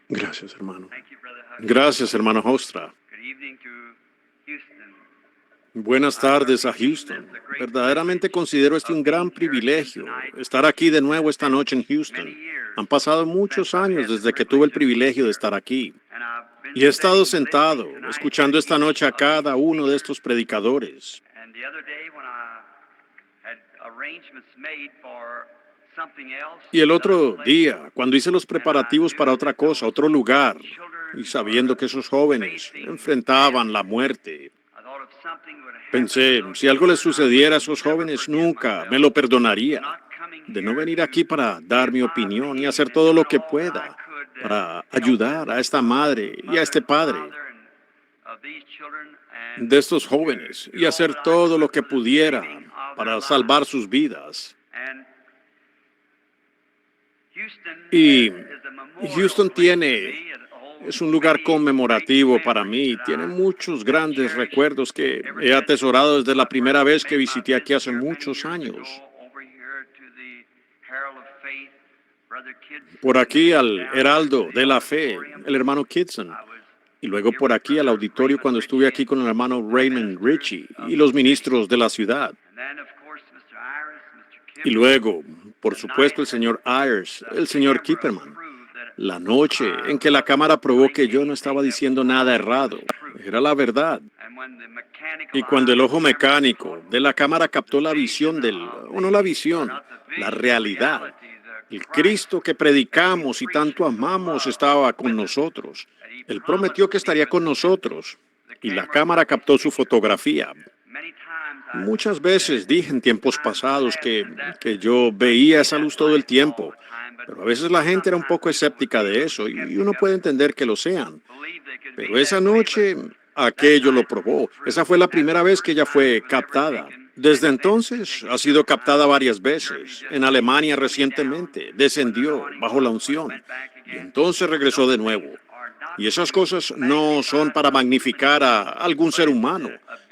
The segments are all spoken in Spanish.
Gracias, hermano. Gracias, hermano Hostra. Buenas tardes a Houston. Verdaderamente considero este un gran privilegio, estar aquí de nuevo esta noche en Houston. Han pasado muchos años desde que tuve el privilegio de estar aquí. Y he estado sentado, escuchando esta noche a cada uno de estos predicadores. Y el otro día, cuando hice los preparativos para otra cosa, otro lugar, y sabiendo que esos jóvenes enfrentaban la muerte, pensé, si algo les sucediera a esos jóvenes, nunca me lo perdonaría de no venir aquí para dar mi opinión y hacer todo lo que pueda para ayudar a esta madre y a este padre de estos jóvenes y hacer todo lo que pudiera para salvar sus vidas. Y Houston es un lugar conmemorativo para mí, tiene muchos grandes recuerdos que he atesorado desde la primera vez que visité aquí hace muchos años. Por aquí al Heraldo de la Fe, el hermano Kitson, y luego por aquí al auditorio cuando estuve aquí con el hermano Raymond Ritchie y los ministros de la ciudad. Y luego, por supuesto, el señor Ayers, el señor Kipperman. La noche en que la cámara probó que yo no estaba diciendo nada errado, era la verdad. Y cuando el ojo mecánico de la cámara captó la visión o no la visión, la realidad, el Cristo que predicamos y tanto amamos estaba con nosotros. Él prometió que estaría con nosotros y la cámara captó su fotografía. Muchas veces dije en tiempos pasados que yo veía esa luz todo el tiempo, pero a veces la gente era un poco escéptica de eso y uno puede entender que lo sean. Pero esa noche aquello lo probó. Esa fue la primera vez que ella fue captada. Desde entonces ha sido captada varias veces. En Alemania recientemente descendió bajo la unción y entonces regresó de nuevo. Y esas cosas no son para magnificar a algún ser humano,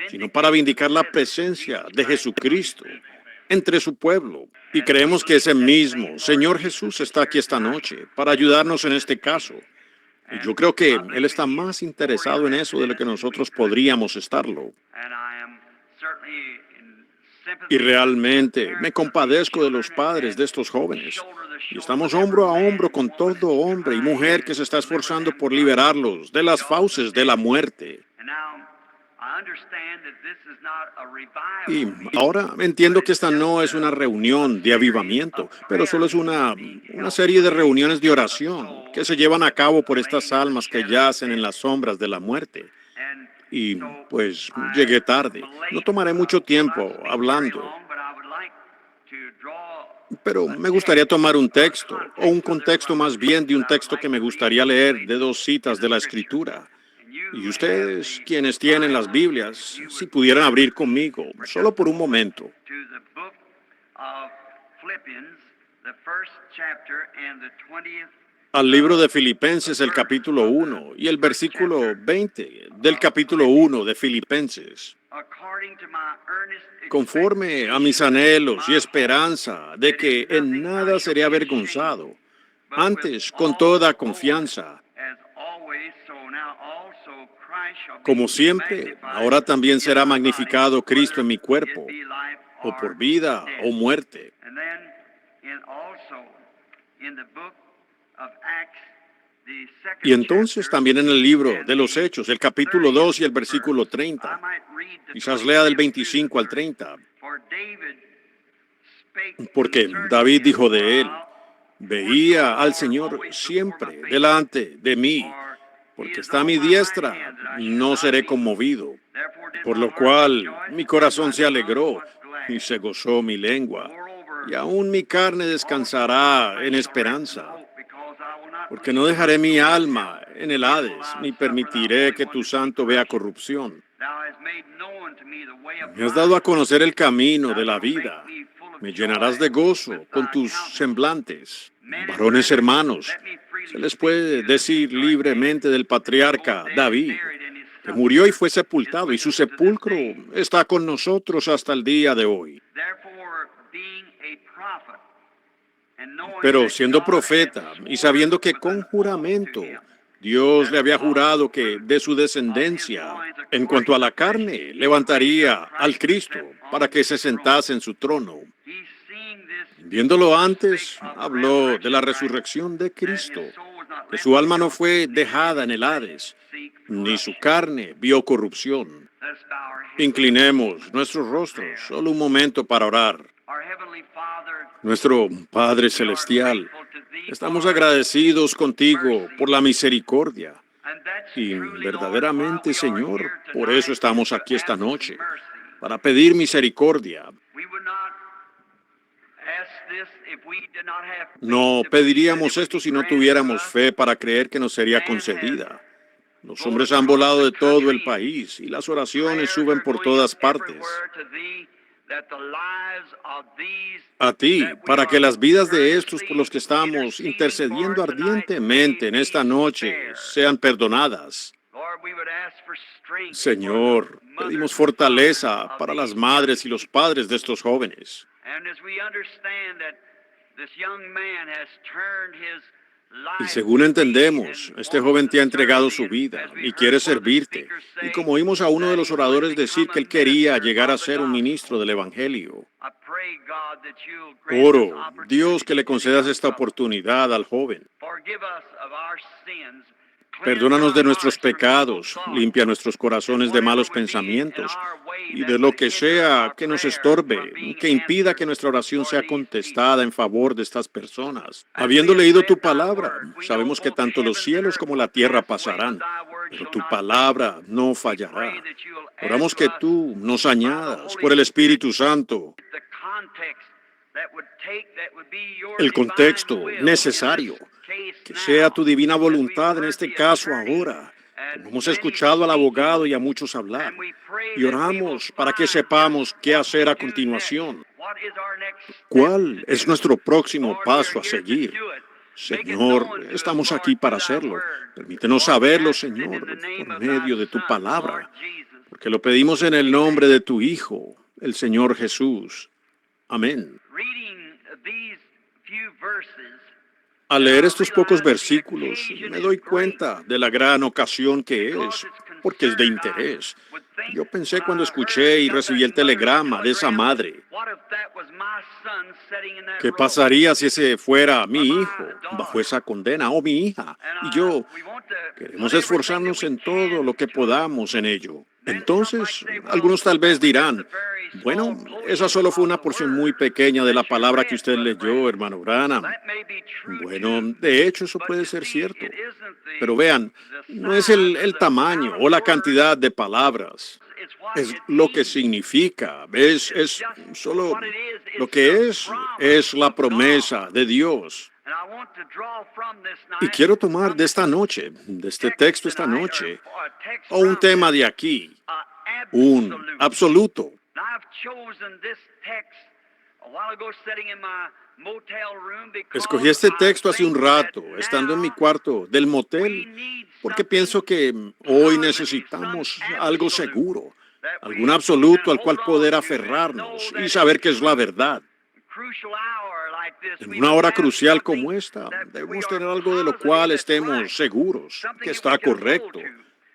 sino para vindicar la presencia de Jesucristo entre su pueblo. Y creemos que ese mismo Señor Jesús está aquí esta noche para ayudarnos en este caso. Y yo creo que Él está más interesado en eso de lo que nosotros podríamos estarlo. Y realmente me compadezco de los padres de estos jóvenes. Y estamos hombro a hombro con todo hombre y mujer que se está esforzando por liberarlos de las fauces de la muerte. Y ahora entiendo que esta no es una reunión de avivamiento, pero solo es una serie de reuniones de oración que se llevan a cabo por estas almas que yacen en las sombras de la muerte. Y pues llegué tarde. No tomaré mucho tiempo hablando, pero me gustaría tomar un texto, o un contexto más bien de un texto que me gustaría leer de dos citas de la Escritura. Y ustedes, quienes tienen las Biblias, si pudieran abrir conmigo, solo por un momento, al libro de Filipenses, el capítulo 1 y el versículo 20 del capítulo 1 de Filipenses. Conforme a mis anhelos y esperanza de que en nada seré avergonzado, antes con toda confianza, como siempre, ahora también será magnificado Cristo en mi cuerpo, o por vida o muerte. Y entonces también en el libro de los Hechos, el capítulo 2 y el versículo 30, quizás lea del 25 al 30, porque David dijo de él, veía al Señor siempre delante de mí, porque está a mi diestra, no seré conmovido. Por lo cual mi corazón se alegró y se gozó mi lengua, y aún mi carne descansará en esperanza, porque no dejaré mi alma en el Hades, ni permitiré que tu santo vea corrupción. Me has dado a conocer el camino de la vida. Me llenarás de gozo con tus semblantes. Varones hermanos, se les puede decir libremente del patriarca David, que murió y fue sepultado, y su sepulcro está con nosotros hasta el día de hoy. Pero siendo profeta y sabiendo que con juramento Dios le había jurado que de su descendencia, en cuanto a la carne, levantaría al Cristo para que se sentase en su trono. Viéndolo antes, habló de la resurrección de Cristo, que su alma no fue dejada en el Hades, ni su carne vio corrupción. Inclinemos nuestros rostros solo un momento para orar. Nuestro Padre Celestial, estamos agradecidos contigo por la misericordia. Y verdaderamente, Señor, por eso estamos aquí esta noche, para pedir misericordia. No pediríamos esto si no tuviéramos fe para creer que nos sería concedida. Los hombres han volado de todo el país y las oraciones suben por todas partes a ti, para que las vidas de estos por los que estamos intercediendo ardientemente en esta noche sean perdonadas. Señor, pedimos fortaleza para las madres y los padres de estos jóvenes. Y según entendemos, este joven te ha entregado su vida y quiere servirte. Y como oímos a uno de los oradores decir que él quería llegar a ser un ministro del Evangelio, oro, Dios, que le concedas esta oportunidad al joven. Perdónanos de nuestros pecados, limpia nuestros corazones de malos pensamientos y de lo que sea que nos estorbe, que impida que nuestra oración sea contestada en favor de estas personas. Habiendo leído tu palabra, sabemos que tanto los cielos como la tierra pasarán, pero tu palabra no fallará. Oramos que tú nos añadas por el Espíritu Santo el contexto necesario, que sea tu divina voluntad en este caso ahora, como hemos escuchado al abogado y a muchos hablar, y oramos para que sepamos qué hacer a continuación. ¿Cuál es nuestro próximo paso a seguir? Señor, estamos aquí para hacerlo. Permítenos saberlo, Señor, por medio de tu palabra, porque lo pedimos en el nombre de tu Hijo, el Señor Jesús. Amén. Al leer estos pocos versículos, me doy cuenta de la gran ocasión que es, porque es de interés. Yo pensé cuando escuché y recibí el telegrama de esa madre, ¿qué pasaría si ese fuera mi hijo bajo esa condena o mi hija? Y yo queremos esforzarnos en todo lo que podamos en ello. Entonces, algunos tal vez dirán, bueno, esa solo fue una porción muy pequeña de la palabra que usted leyó, hermano Branham. Bueno, de hecho eso puede ser cierto. Pero vean, no es el tamaño o la cantidad de palabras. Es lo que significa. Es solo lo que es la promesa de Dios. Y quiero tomar de esta noche, de este texto esta noche, o un tema de aquí, un absoluto. Escogí este texto hace un rato, estando en mi cuarto del motel, porque pienso que hoy necesitamos algo seguro, algún absoluto al cual poder aferrarnos y saber que es la verdad. En una hora crucial como esta, debemos tener algo de lo cual estemos seguros, que está correcto,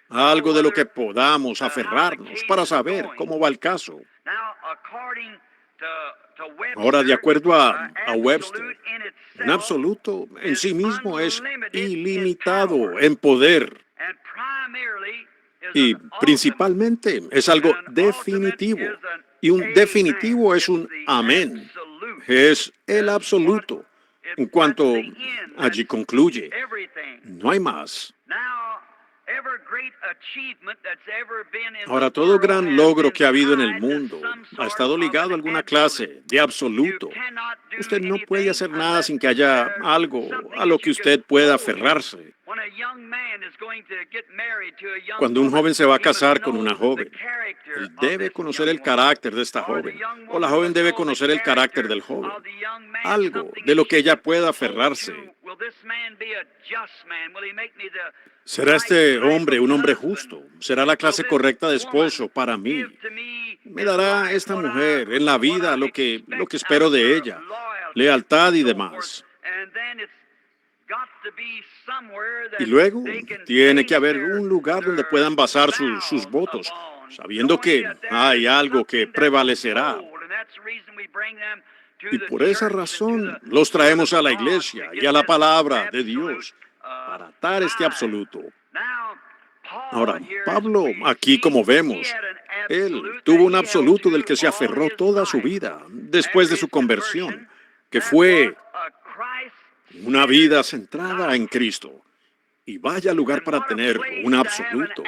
algo de lo que podamos aferrarnos para saber cómo va el caso. Ahora, de acuerdo a Webster, un absoluto en sí mismo es ilimitado en poder y principalmente es algo definitivo. Y un definitivo es un amén. Es el absoluto. En cuanto allí concluye, no hay más. Ahora, todo gran logro que ha habido en el mundo ha estado ligado a alguna clase de absoluto. Usted no puede hacer nada sin que haya algo a lo que usted pueda aferrarse. Cuando un joven se va a casar con una joven, él debe conocer el carácter de esta joven, o la joven debe conocer el carácter del joven, algo de lo que ella pueda aferrarse. ¿Será este hombre un hombre justo? ¿Será la clase correcta de esposo para mí? ¿Me dará esta mujer en la vida lo que espero de ella? lealtad y demás. Y luego tiene que haber un lugar donde puedan basar sus votos, sabiendo que hay algo que prevalecerá. Y por esa razón los traemos a la iglesia y a la palabra de Dios para atar este absoluto. Ahora, Pablo, aquí como vemos, él tuvo un absoluto del que se aferró toda su vida después de su conversión, que fue una vida centrada en Cristo. Y vaya lugar para tener un absoluto,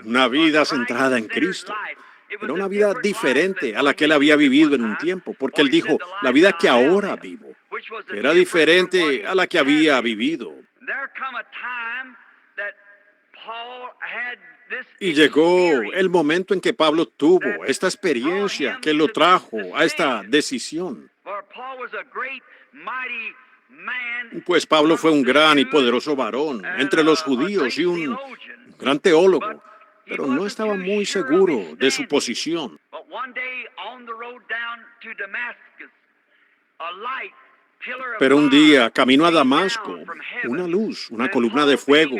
una vida centrada en Cristo. Era una vida diferente a la que él había vivido en un tiempo, porque él dijo, la vida que ahora vivo, era diferente a la que había vivido. Y llegó el momento en que Pablo tuvo esta experiencia que lo trajo a esta decisión. Pues Pablo fue un gran y poderoso varón entre los judíos y un gran teólogo, pero no estaba muy seguro de su posición. Pero un día, camino a Damasco, una luz, una columna de fuego,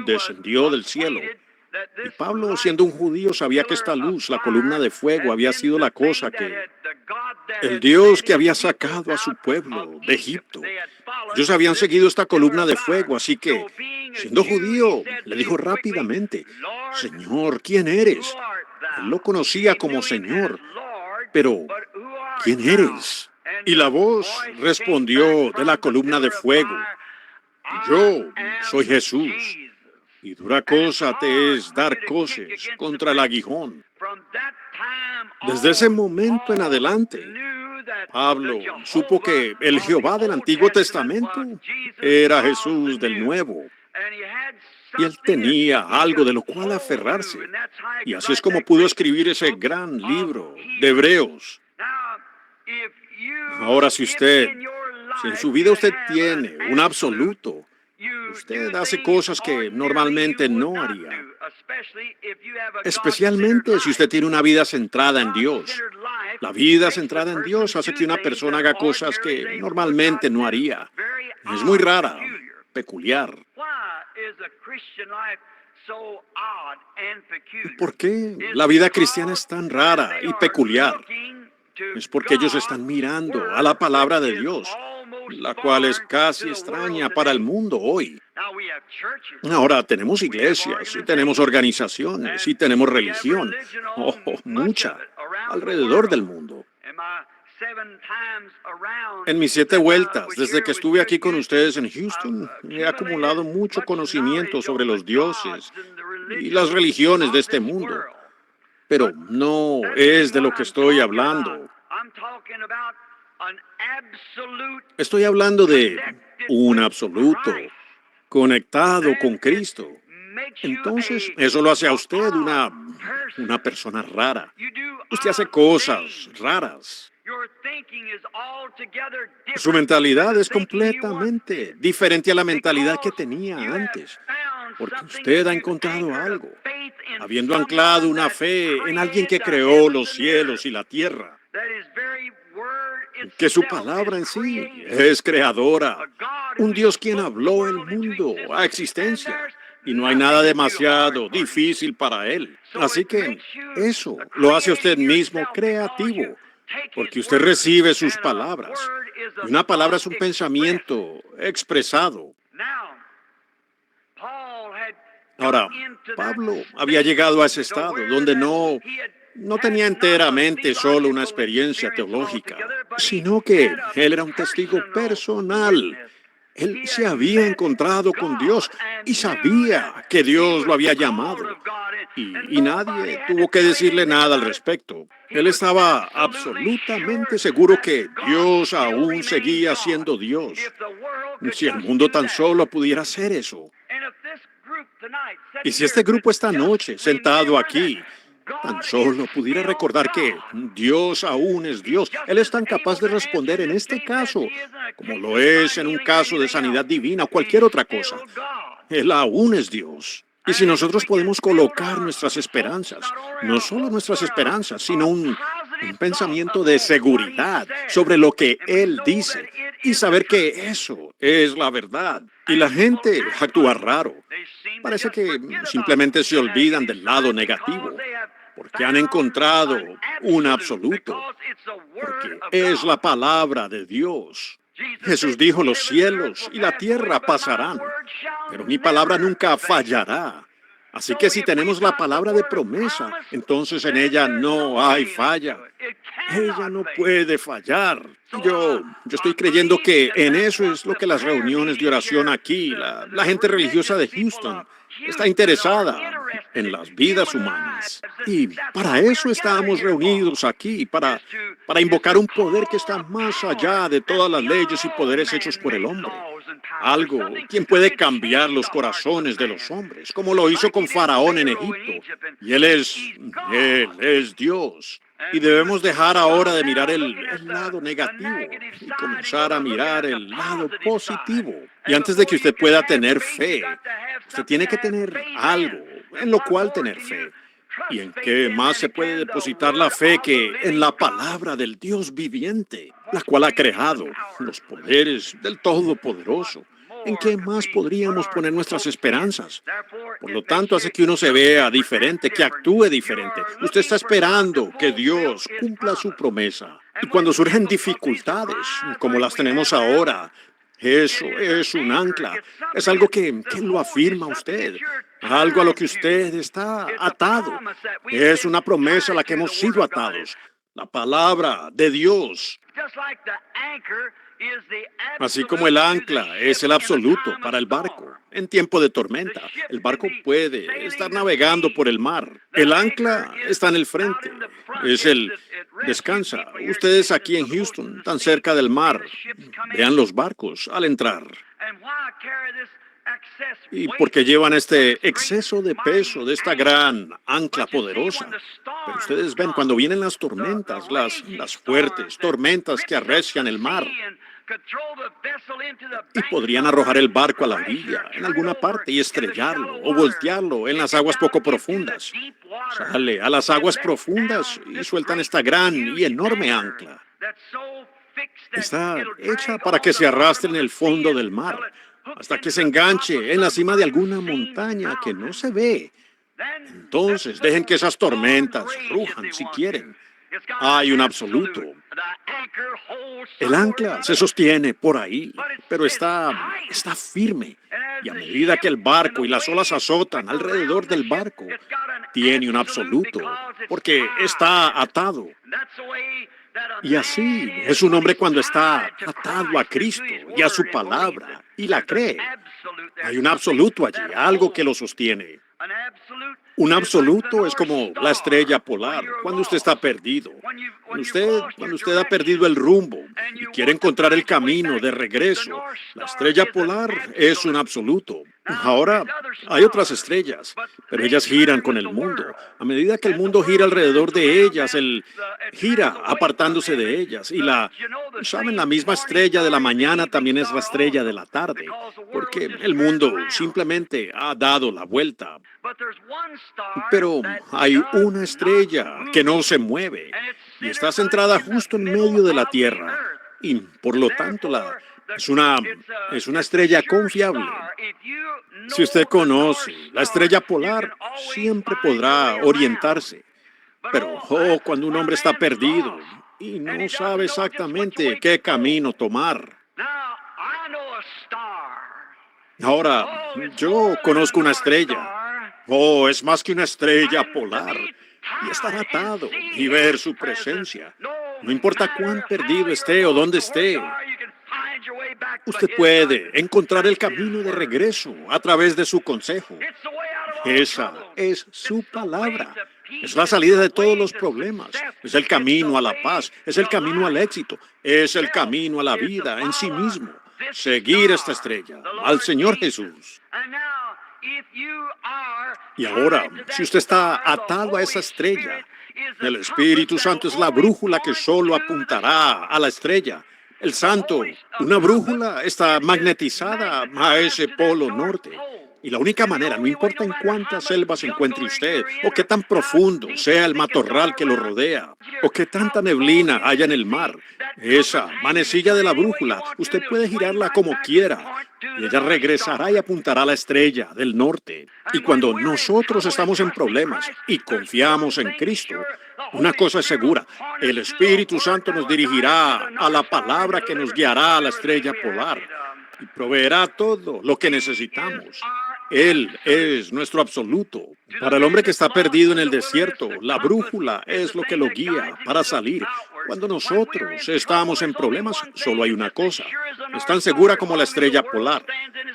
descendió del cielo. Y Pablo, siendo un judío, sabía que esta luz, la columna de fuego, había sido la cosa que el Dios que había sacado a su pueblo de Egipto. Ellos habían seguido esta columna de fuego, así que, siendo judío, le dijo rápidamente, Señor, ¿quién eres? Él lo conocía como Señor, pero ¿quién eres? Y la voz respondió de la columna de fuego, yo soy Jesús, y dura cosa te es dar coces contra el aguijón. Desde ese momento en adelante, Pablo supo que el Jehová del Antiguo Testamento era Jesús del Nuevo. Y él tenía algo de lo cual aferrarse. Y así es como pudo escribir ese gran libro de Hebreos. Ahora, si en su vida usted tiene un absoluto, usted hace cosas que normalmente no haría. Especialmente si usted tiene una vida centrada en Dios. La vida centrada en Dios hace que una persona haga cosas que normalmente no haría. Es muy rara, peculiar. ¿Por qué la vida cristiana es tan rara y peculiar? Es porque ellos están mirando a la palabra de Dios, la cual es casi extraña para el mundo hoy. Ahora tenemos iglesias, y tenemos organizaciones, y tenemos religión, mucha, alrededor del mundo. En mis 7 vueltas, desde que estuve aquí con ustedes en Houston, he acumulado mucho conocimiento sobre los dioses y las religiones de este mundo. Pero no es de lo que estoy hablando. Estoy hablando de un absoluto, conectado con Cristo. Entonces, eso lo hace a usted una persona rara. Usted hace cosas raras. Su mentalidad es completamente diferente a la mentalidad que tenía antes, porque usted ha encontrado algo, habiendo anclado una fe en alguien que creó los cielos y la tierra, que su palabra en sí es creadora, un Dios quien habló el mundo a existencia, y no hay nada demasiado difícil para él. Así que eso lo hace usted mismo creativo, porque usted recibe sus palabras. Y una palabra es un pensamiento expresado. Ahora, Pablo había llegado a ese estado donde no tenía enteramente solo una experiencia teológica, sino que él era un testigo personal. Él se había encontrado con Dios y sabía que Dios lo había llamado. Y nadie tuvo que decirle nada al respecto. Él estaba absolutamente seguro que Dios aún seguía siendo Dios. Si el mundo tan solo pudiera hacer eso. Y si este grupo esta noche, sentado aquí, tan solo pudiera recordar que Dios aún es Dios. Él es tan capaz de responder en este caso como lo es en un caso de sanidad divina o cualquier otra cosa. Él aún es Dios. Y si nosotros podemos colocar nuestras esperanzas, no solo nuestras esperanzas, sino un Un pensamiento de seguridad sobre lo que Él dice y saber que eso es la verdad. Y la gente actúa raro. Parece que simplemente se olvidan del lado negativo porque han encontrado un absoluto, porque es la palabra de Dios. Jesús dijo, los cielos y la tierra pasarán, pero mi palabra nunca fallará. Así que si tenemos la palabra de promesa, entonces en ella no hay falla. Ella no puede fallar. Yo estoy creyendo que en eso es lo que las reuniones de oración aquí, la gente religiosa de Houston, está interesada en las vidas humanas. Y para eso estamos reunidos aquí, para invocar un poder que está más allá de todas las leyes y poderes hechos por el hombre. Algo, quien puede cambiar los corazones de los hombres, como lo hizo con Faraón en Egipto. Y Él es Dios. Y debemos dejar ahora de mirar el lado negativo y comenzar a mirar el lado positivo. Y antes de que usted pueda tener fe, usted tiene que tener algo en lo cual tener fe. ¿Y en qué más se puede depositar la fe que en la palabra del Dios viviente, la cual ha creado los poderes del Todopoderoso? ¿En qué más podríamos poner nuestras esperanzas? Por lo tanto, hace que uno se vea diferente, que actúe diferente. Usted está esperando que Dios cumpla su promesa. Y cuando surgen dificultades, como las tenemos ahora, eso es un ancla. Es algo que lo afirma usted. Algo a lo que usted está atado. Es una promesa a la que hemos sido atados. La palabra de Dios. Así como el ancla es el absoluto para el barco en tiempo de tormenta. El barco puede estar navegando por el mar. El ancla está en el frente. Es el descansa. Ustedes aquí en Houston, tan cerca del mar, vean los barcos al entrar. ¿Y porque llevan este exceso de peso de esta gran ancla poderosa? Pero ustedes ven cuando vienen las tormentas, las fuertes tormentas que arrecian el mar, y podrían arrojar el barco a la orilla, en alguna parte, y estrellarlo o voltearlo en las aguas poco profundas. Sale a las aguas profundas y sueltan esta gran y enorme ancla. Está hecha para que se arrastre en el fondo del mar, hasta que se enganche en la cima de alguna montaña que no se ve. Entonces, dejen que esas tormentas rujan si quieren. Hay un absoluto. El ancla se sostiene por ahí, pero está firme. Y a medida que el barco y las olas azotan alrededor del barco, tiene un absoluto, porque está atado. Y así es un hombre cuando está atado a Cristo y a su palabra y la cree. Hay un absoluto allí, algo que lo sostiene. Un absoluto es como la estrella polar, cuando usted está perdido. Cuando usted ha perdido el rumbo y quiere encontrar el camino de regreso, la estrella polar es un absoluto. Ahora, hay otras estrellas, pero ellas giran con el mundo. A medida que el mundo gira alrededor de ellas, él gira apartándose de ellas. Y ¿saben? La misma estrella de la mañana también es la estrella de la tarde, porque el mundo simplemente ha dado la vuelta. Pero hay una estrella que no se mueve y está centrada justo en medio de la Tierra. Y por lo tanto, es una estrella confiable. Si usted conoce la estrella polar, siempre podrá orientarse. Pero cuando un hombre está perdido y no sabe exactamente qué camino tomar. Ahora, yo conozco una estrella. Es más que una estrella polar. Y estar atado y ver su presencia. No importa cuán perdido esté o dónde esté. Usted puede encontrar el camino de regreso a través de su consejo. Esa es su palabra. Es la salida de todos los problemas. Es el camino a la paz. Es el camino al éxito. Es el camino a la vida en sí mismo. Seguir esta estrella, al Señor Jesús. Y ahora, si usted está atado a esa estrella, el Espíritu Santo es la brújula que solo apuntará a la estrella. El Santo, una brújula, está magnetizada a ese polo norte. Y la única manera, no importa en cuántas selvas se encuentre usted, o qué tan profundo sea el matorral que lo rodea, o qué tanta neblina haya en el mar, esa manecilla de la brújula, usted puede girarla como quiera, y ella regresará y apuntará a la estrella del norte. Y cuando nosotros estamos en problemas y confiamos en Cristo, una cosa es segura, el Espíritu Santo nos dirigirá a la palabra que nos guiará a la estrella polar y proveerá todo lo que necesitamos. Él es nuestro absoluto. Para el hombre que está perdido en el desierto, la brújula es lo que lo guía para salir. Cuando nosotros estamos en problemas, solo hay una cosa. Es tan segura como la estrella polar.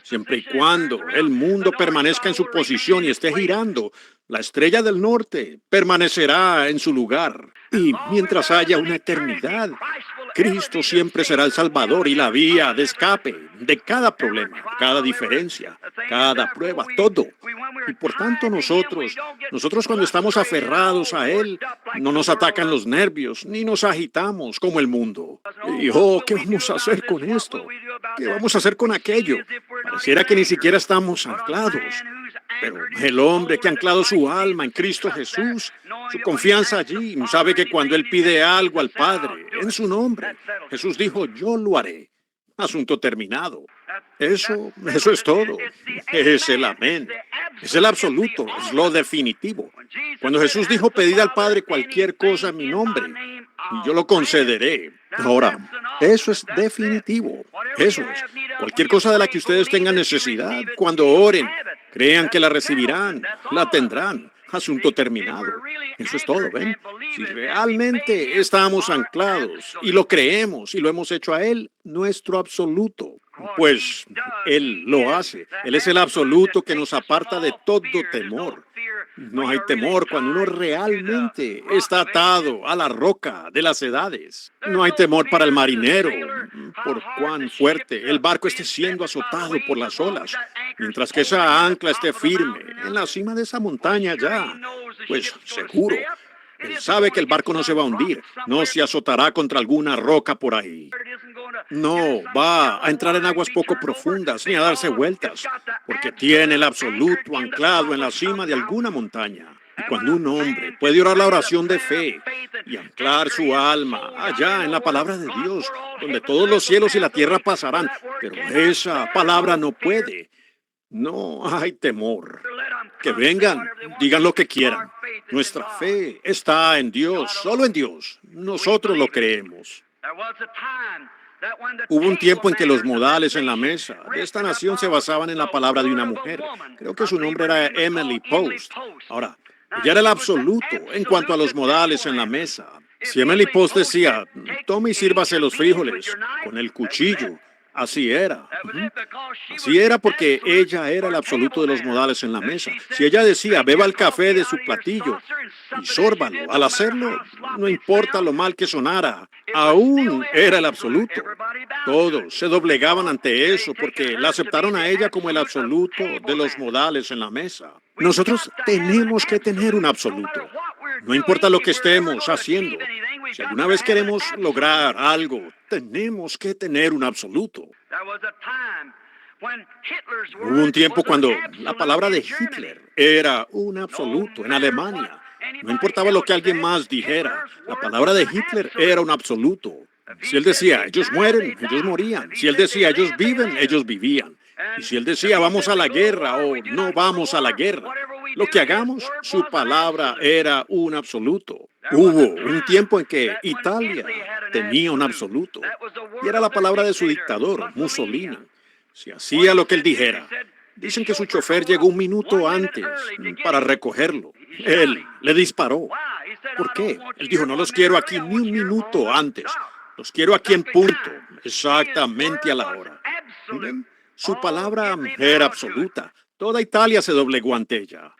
Siempre y cuando el mundo permanezca en su posición y esté girando, la estrella del norte permanecerá en su lugar. Y mientras haya una eternidad, Cristo siempre será el Salvador y la vía de escape de cada problema, cada diferencia, cada prueba, todo. Y por tanto nosotros cuando estamos aferrados a Él, no nos atacan los nervios, ni nos agitamos como el mundo. Y ¿qué vamos a hacer con esto? ¿Qué vamos a hacer con aquello? Pareciera que ni siquiera estamos anclados. Pero el hombre que ha anclado su alma en Cristo Jesús, su confianza allí, sabe que cuando Él pide algo al Padre en su nombre, Jesús dijo, yo lo haré. Asunto terminado. Eso es todo. Es el amén. Es el absoluto, es lo definitivo. Cuando Jesús dijo, pedid al Padre cualquier cosa en mi nombre, y yo lo concederé. Ahora, eso es definitivo. Eso es. Cualquier cosa de la que ustedes tengan necesidad, cuando oren, crean que la recibirán, la tendrán. Asunto terminado. Eso es todo, ¿ven? Si realmente estamos anclados y lo creemos y lo hemos hecho a Él, nuestro absoluto, pues Él lo hace. Él es el absoluto que nos aparta de todo temor. No hay temor cuando uno realmente está atado a la roca de las edades. No hay temor para el marinero, por cuán fuerte el barco esté siendo azotado por las olas, mientras que esa ancla esté firme en la cima de esa montaña ya. Pues seguro, él sabe que el barco no se va a hundir, no se azotará contra alguna roca por ahí. No va a entrar en aguas poco profundas ni a darse vueltas, porque tiene el absoluto anclado en la cima de alguna montaña. Y cuando un hombre puede orar la oración de fe y anclar su alma allá en la palabra de Dios, donde todos los cielos y la tierra pasarán, pero esa palabra no puede. No hay temor. Que vengan, digan lo que quieran. Nuestra fe está en Dios, solo en Dios. Nosotros lo creemos. Hubo un tiempo en que los modales en la mesa de esta nación se basaban en la palabra de una mujer. Creo que su nombre era Emily Post. Ahora, ella era el absoluto en cuanto a los modales en la mesa. Si Emily Post decía, tome y sírvase los frijoles con el cuchillo, así era. Así era porque ella era el absoluto de los modales en la mesa. Si ella decía, beba el café de su platillo y sórbalo, al hacerlo, no importa lo mal que sonara, aún era el absoluto. Todos se doblegaban ante eso porque la aceptaron a ella como el absoluto de los modales en la mesa. Nosotros tenemos que tener un absoluto. No importa lo que estemos haciendo. Si alguna vez queremos lograr algo, tenemos que tener un absoluto. Hubo un tiempo cuando la palabra de Hitler era un absoluto en Alemania. No importaba lo que alguien más dijera, la palabra de Hitler era un absoluto. Si él decía, ellos mueren, ellos morían. Si él decía, ellos viven, ellos vivían. Y si él decía, vamos a la guerra o no vamos a la guerra, lo que hagamos, su palabra era un absoluto. Hubo un tiempo en que Italia tenía un absoluto, y era la palabra de su dictador, Mussolini. Si hacía lo que él dijera. Dicen que su chofer llegó un minuto antes para recogerlo. Él le disparó. ¿Por qué? Él dijo, no los quiero aquí ni un minuto antes. Los quiero aquí en punto, exactamente a la hora. ¿Ven? Su palabra era absoluta. Toda Italia se doblegó ante ella.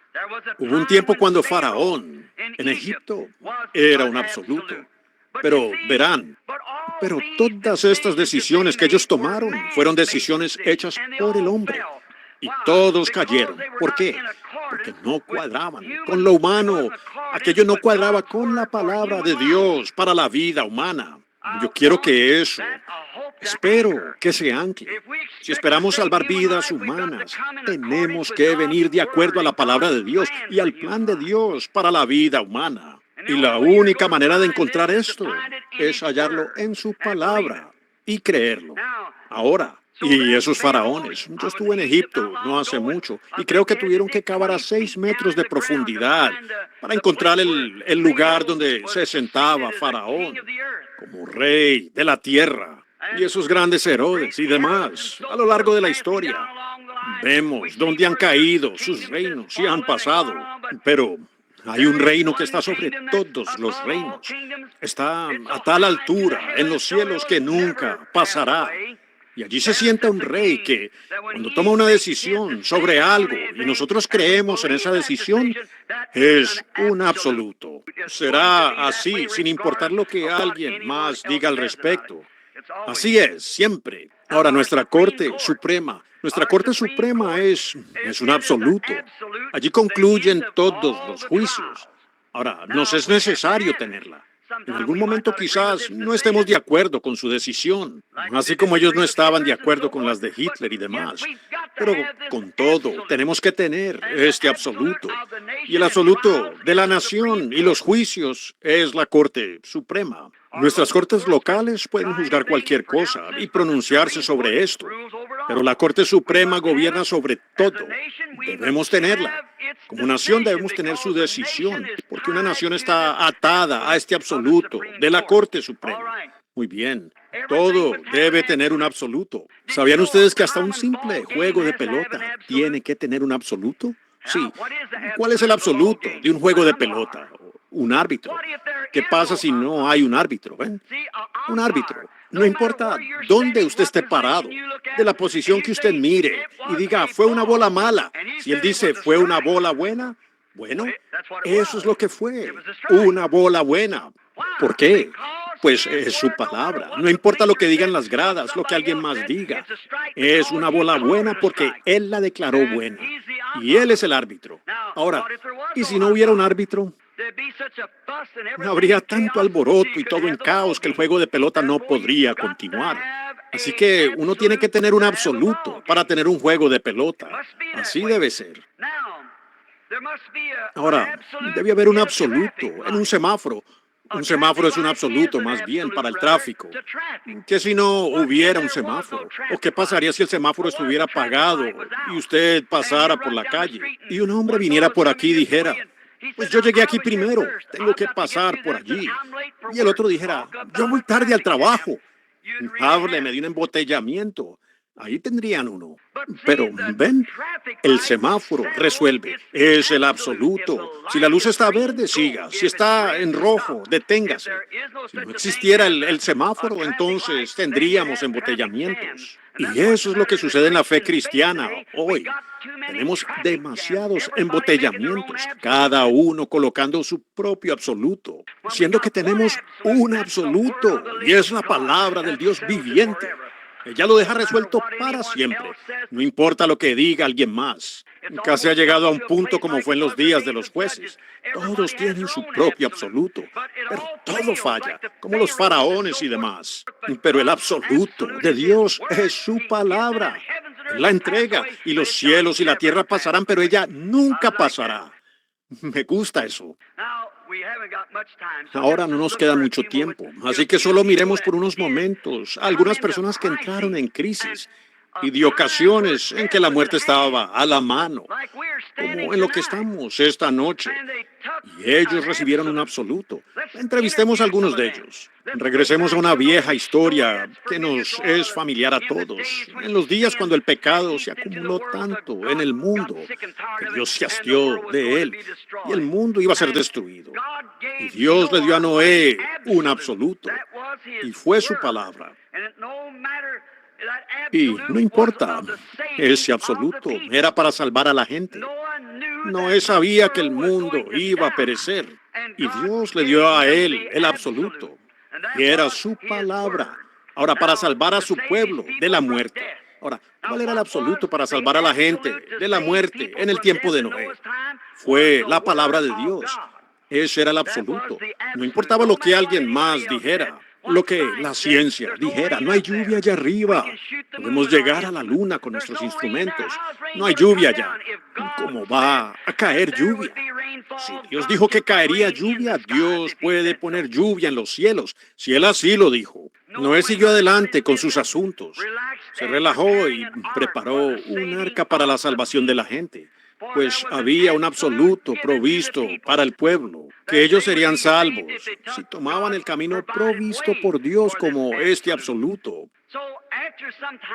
Hubo un tiempo cuando Faraón en Egipto era un absoluto. Pero verán, pero todas estas decisiones que ellos tomaron fueron decisiones hechas por el hombre. Y todos cayeron. ¿Por qué? Porque no cuadraban con lo humano. Aquello no cuadraba con la palabra de Dios para la vida humana. Yo quiero que eso Espero que se ancle. Si esperamos salvar vidas humanas, tenemos que venir de acuerdo a la palabra de Dios y al plan de Dios para la vida humana. Y la única manera de encontrar esto es hallarlo en su palabra y creerlo. Ahora, y esos faraones, yo estuve en Egipto no hace mucho y creo que tuvieron que cavar a 6 metros de profundidad para encontrar el lugar donde se sentaba Faraón como rey de la tierra. Y esos grandes Herodes y demás, a lo largo de la historia, vemos dónde han caído sus reinos y han pasado. Pero hay un reino que está sobre todos los reinos. Está a tal altura en los cielos que nunca pasará. Y allí se sienta un rey que, cuando toma una decisión sobre algo y nosotros creemos en esa decisión, es un absoluto. Será así, sin importar lo que alguien más diga al respecto. Así es, siempre. Ahora, nuestra Corte Suprema es un absoluto. Allí concluyen todos los juicios. Ahora, nos es necesario tenerla. En algún momento quizás no estemos de acuerdo con su decisión, así como ellos no estaban de acuerdo con las de Hitler y demás. Pero con todo, tenemos que tener este absoluto. Y el absoluto de la nación y los juicios es la Corte Suprema. Nuestras cortes locales pueden juzgar cualquier cosa y pronunciarse sobre esto, pero la Corte Suprema gobierna sobre todo. Debemos tenerla. Como nación debemos tener su decisión, porque una nación está atada a este absoluto de la Corte Suprema. Muy bien, todo debe tener un absoluto. ¿Sabían ustedes que hasta un simple juego de pelota tiene que tener un absoluto? Sí. ¿Cuál es el absoluto de un juego de pelota? Un árbitro. ¿Qué pasa si no hay un árbitro? ¿Ven? Un árbitro. No importa dónde usted esté parado, de la posición que usted mire y diga, fue una bola mala. Si él dice, fue una bola buena, bueno, eso es lo que fue, una bola buena. ¿Por qué? Pues es su palabra. No importa lo que digan las gradas, lo que alguien más diga. Es una bola buena porque él la declaró buena. Y él es el árbitro. Ahora, ¿y si no hubiera un árbitro? No habría tanto alboroto y todo en caos que el juego de pelota no podría continuar. Así que uno tiene que tener un absoluto para tener un juego de pelota. Así debe ser. Ahora, debe haber un absoluto en un semáforo. Un semáforo es un absoluto, más bien, para el tráfico. ¿Qué si no hubiera un semáforo? ¿O qué pasaría si el semáforo estuviera apagado y usted pasara por la calle y un hombre viniera por aquí y dijera, pues yo llegué aquí primero, tengo que pasar por allí? Y el otro dijera, yo voy tarde al trabajo. Hábleme de un embotellamiento. Ahí tendrían uno. Pero, ven, el semáforo resuelve. Es el absoluto. Si la luz está verde, siga. Si está en rojo, deténgase. Si no existiera el semáforo, entonces tendríamos embotellamientos. Y eso es lo que sucede en la fe cristiana hoy. Tenemos demasiados embotellamientos, cada uno colocando su propio absoluto, siendo que tenemos un absoluto, y es la palabra del Dios viviente. Ella lo deja resuelto para siempre. No importa lo que diga alguien más. Casi ha llegado a un punto como fue en los días de los jueces. Todos tienen su propio absoluto, pero todo falla, como los faraones y demás. Pero el absoluto de Dios es su palabra. Él la entrega y los cielos y la tierra pasarán, pero ella nunca pasará. Me gusta eso. Ahora no nos queda mucho tiempo, así que solo miremos por unos momentos a algunas personas que entraron en crisis y de ocasiones en que la muerte estaba a la mano, como en lo que estamos esta noche. Y ellos recibieron un absoluto. Entrevistemos a algunos de ellos. Regresemos a una vieja historia que nos es familiar a todos. En los días cuando el pecado se acumuló tanto en el mundo, que Dios se hastió de él y el mundo iba a ser destruido. Y Dios le dio a Noé un absoluto, y fue su palabra. Y no importa, ese absoluto era para salvar a la gente. Noé sabía que el mundo iba a perecer, y Dios le dio a él el absoluto, que era su palabra. Ahora, para salvar a su pueblo de la muerte. Ahora, ¿cuál era el absoluto para salvar a la gente de la muerte en el tiempo de Noé? Fue la palabra de Dios. Ese era el absoluto. No importaba lo que alguien más dijera. lo que la ciencia dijera, no hay lluvia allá arriba. Podemos llegar a la luna con nuestros instrumentos. No hay lluvia allá. ¿Cómo va a caer lluvia? Si Dios dijo que caería lluvia, Dios puede poner lluvia en los cielos, si Él así lo dijo. Noé siguió adelante con sus asuntos. Se relajó y preparó un arca para la salvación de la gente, pues había un absoluto provisto para el pueblo, que ellos serían salvos si tomaban el camino provisto por Dios como este absoluto.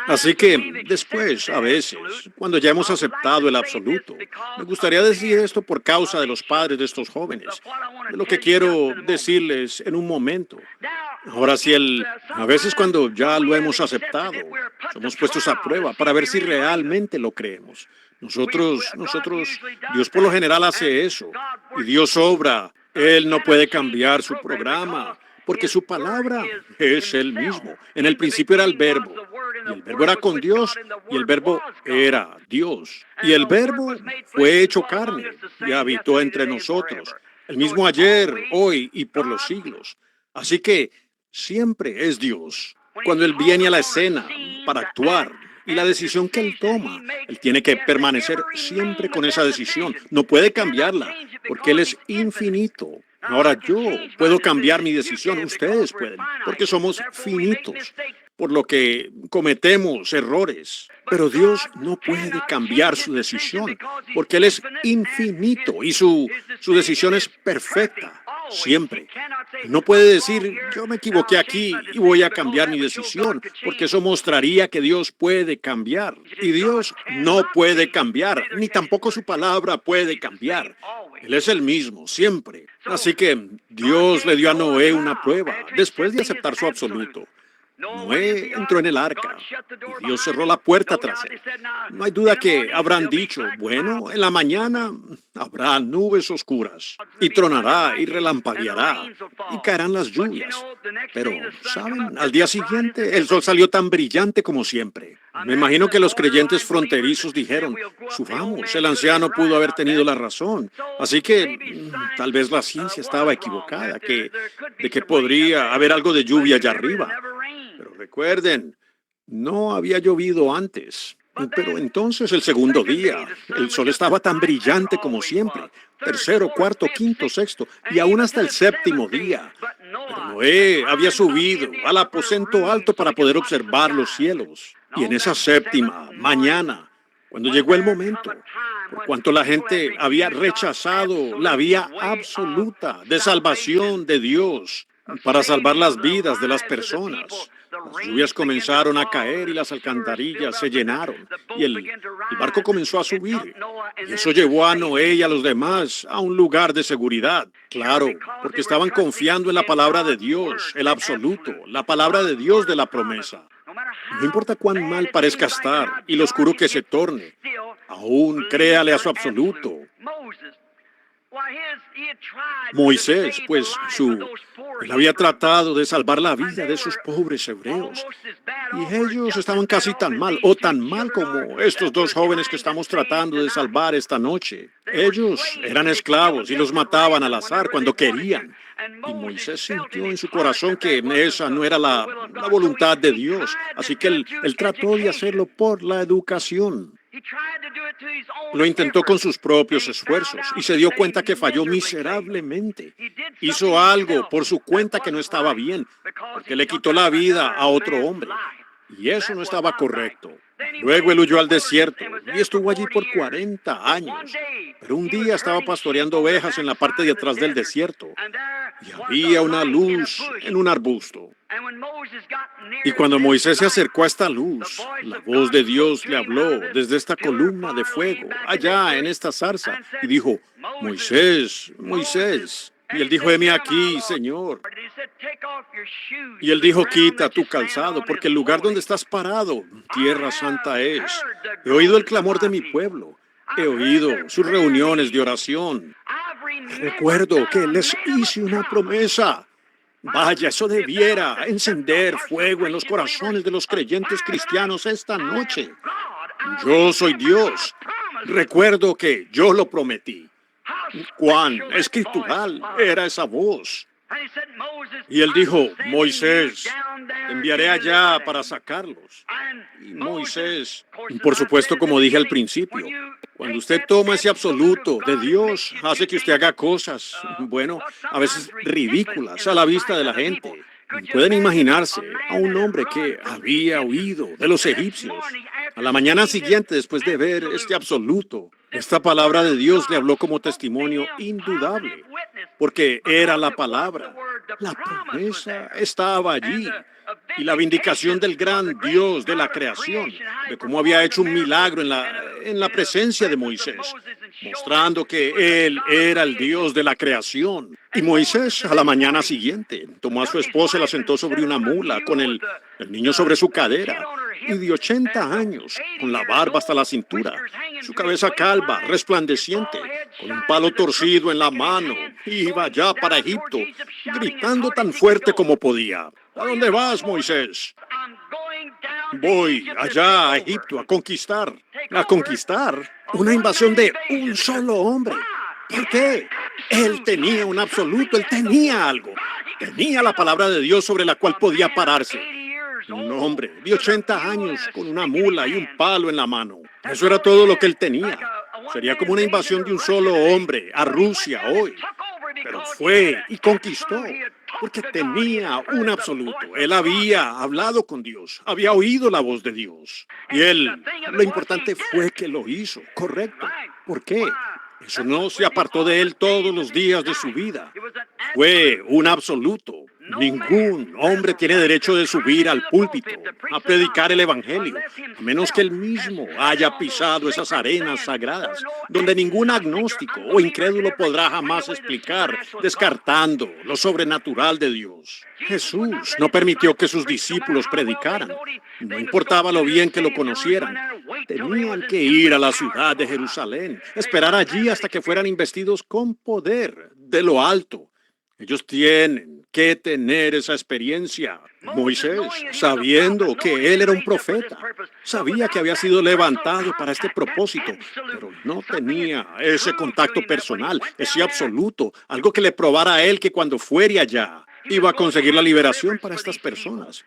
Así que después, a veces, cuando ya hemos aceptado el absoluto, me gustaría decir esto por causa de los padres de estos jóvenes, de lo que quiero decirles en un momento. Ahora, a veces cuando ya lo hemos aceptado, somos puestos a prueba para ver si realmente lo creemos. Dios por lo general hace eso, y Dios obra. Él no puede cambiar su programa, porque su palabra es Él mismo. En el principio era el Verbo, y el Verbo era con Dios, y el Verbo era Dios. Y el Verbo fue hecho carne y habitó entre nosotros, el mismo ayer, hoy y por los siglos. Así que siempre es Dios. Cuando Él viene a la escena para actuar, y la decisión que Él toma, Él tiene que permanecer siempre con esa decisión. No puede cambiarla, porque Él es infinito. Ahora yo puedo cambiar mi decisión, ustedes pueden, porque somos finitos, por lo que cometemos errores. Pero Dios no puede cambiar su decisión, porque Él es infinito y su decisión es perfecta. Siempre. No puede decir, yo me equivoqué aquí y voy a cambiar mi decisión, porque eso mostraría que Dios puede cambiar. Y Dios no puede cambiar, ni tampoco su palabra puede cambiar. Él es el mismo, siempre. Así que Dios le dio a Noé una prueba después de aceptar su absoluto. Noé entró en el arca y Dios cerró la puerta tras él. No hay duda que habrán dicho, bueno, en la mañana habrá nubes oscuras y tronará y relampagueará y caerán las lluvias. Pero, ¿saben? Al día siguiente el sol salió tan brillante como siempre. Me imagino que los creyentes fronterizos dijeron, subamos, el anciano pudo haber tenido la razón. Así que tal vez la ciencia estaba equivocada, de que podría haber algo de lluvia allá arriba. Pero recuerden, no había llovido antes. Pero entonces el segundo día, el sol estaba tan brillante como siempre. Tercero, cuarto, quinto, sexto y aún hasta el séptimo día. Pero Noé había subido al aposento alto para poder observar los cielos. Y en esa séptima mañana, cuando llegó el momento, por cuanto la gente había rechazado la vía absoluta de salvación de Dios para salvar las vidas de las personas, las lluvias comenzaron a caer y las alcantarillas se llenaron y el barco comenzó a subir. Y eso llevó a Noé y a los demás a un lugar de seguridad. Claro, porque estaban confiando en la palabra de Dios, el absoluto, la palabra de Dios de la promesa. No importa cuán mal parezca estar y lo oscuro que se torne, aún créale a su absoluto. Moisés, pues él había tratado de salvar la vida de esos pobres hebreos. Y ellos estaban casi tan mal, o tan mal como estos dos jóvenes que estamos tratando de salvar esta noche. Ellos eran esclavos y los mataban al azar cuando querían. Y Moisés sintió en su corazón que esa no era la voluntad de Dios. Así que él trató de hacerlo por la educación. Lo intentó con sus propios esfuerzos y se dio cuenta que falló miserablemente. Hizo algo por su cuenta que no estaba bien, porque le quitó la vida a otro hombre. Y eso no estaba correcto. Luego él huyó al desierto y estuvo allí por 40 años. Pero un día estaba pastoreando ovejas en la parte de atrás del desierto y había una luz en un arbusto. Y cuando Moisés se acercó a esta luz, la voz de Dios le habló desde esta columna de fuego, allá en esta zarza, y dijo, Moisés, Moisés. Y él dijo, heme aquí, Señor. Y él dijo, quita tu calzado, porque el lugar donde estás parado, tierra santa es. He oído el clamor de mi pueblo. He oído sus reuniones de oración. Recuerdo que les hice una promesa. Vaya, eso debiera encender fuego en los corazones de los creyentes cristianos esta noche. Yo soy Dios. Recuerdo que yo lo prometí. Cuán escritural era esa voz. Y él dijo, Moisés, te enviaré allá para sacarlos. Y Moisés, por supuesto, como dije al principio, cuando usted toma ese absoluto de Dios, hace que usted haga cosas, bueno, a veces ridículas a la vista de la gente. Pueden imaginarse a un hombre que había huido de los egipcios. A la mañana siguiente, después de ver este absoluto, esta palabra de Dios le habló como testimonio indudable, porque era la palabra. La promesa estaba allí. Y la vindicación del gran Dios de la creación, de cómo había hecho un milagro en la presencia de Moisés, mostrando que Él era el Dios de la creación. Y Moisés, a la mañana siguiente, tomó a su esposa y la sentó sobre una mula, con el niño sobre su cadera, y de 80 años, con la barba hasta la cintura, su cabeza calva, resplandeciente, con un palo torcido en la mano, iba ya para Egipto, gritando tan fuerte como podía. ¿A dónde vas, Moisés? Voy allá a Egipto a conquistar una invasión de un solo hombre. ¿Por qué? Él tenía un absoluto, él tenía algo. Tenía la palabra de Dios sobre la cual podía pararse. Un hombre de 80 años con una mula y un palo en la mano. Eso era todo lo que él tenía. Sería como una invasión de un solo hombre a Rusia hoy. Pero fue y conquistó, porque tenía un absoluto. Él había hablado con Dios, había oído la voz de Dios. Y lo importante fue que lo hizo, correcto. ¿Por qué? Eso no se apartó de él todos los días de su vida. Fue un absoluto. Ningún hombre tiene derecho de subir al púlpito a predicar el evangelio, a menos que él mismo haya pisado esas arenas sagradas, donde ningún agnóstico o incrédulo podrá jamás explicar, descartando lo sobrenatural de Dios. Jesús no permitió que sus discípulos predicaran. No importaba lo bien que lo conocieran. Tenían que ir a la ciudad de Jerusalén, esperar allí hasta que fueran investidos con poder de lo alto. Ellos tienen que tener esa experiencia. Moisés, sabiendo que él era un profeta, sabía que había sido levantado para este propósito, pero no tenía ese contacto personal, ese absoluto, algo que le probara a él que cuando fuere allá iba a conseguir la liberación para estas personas.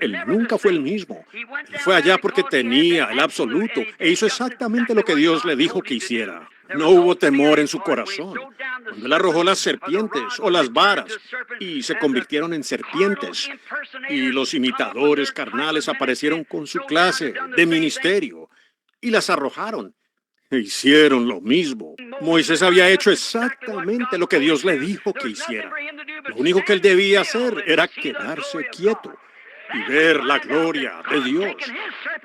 Él nunca fue el mismo. Él fue allá porque tenía el absoluto e hizo exactamente lo que Dios le dijo que hiciera. No hubo temor en su corazón. Cuando él arrojó las serpientes o las varas y se convirtieron en serpientes, y los imitadores carnales aparecieron con su clase de ministerio y las arrojaron. E hicieron lo mismo. Moisés había hecho exactamente lo que Dios le dijo que hiciera. Lo único que él debía hacer era quedarse quieto y ver la gloria de Dios.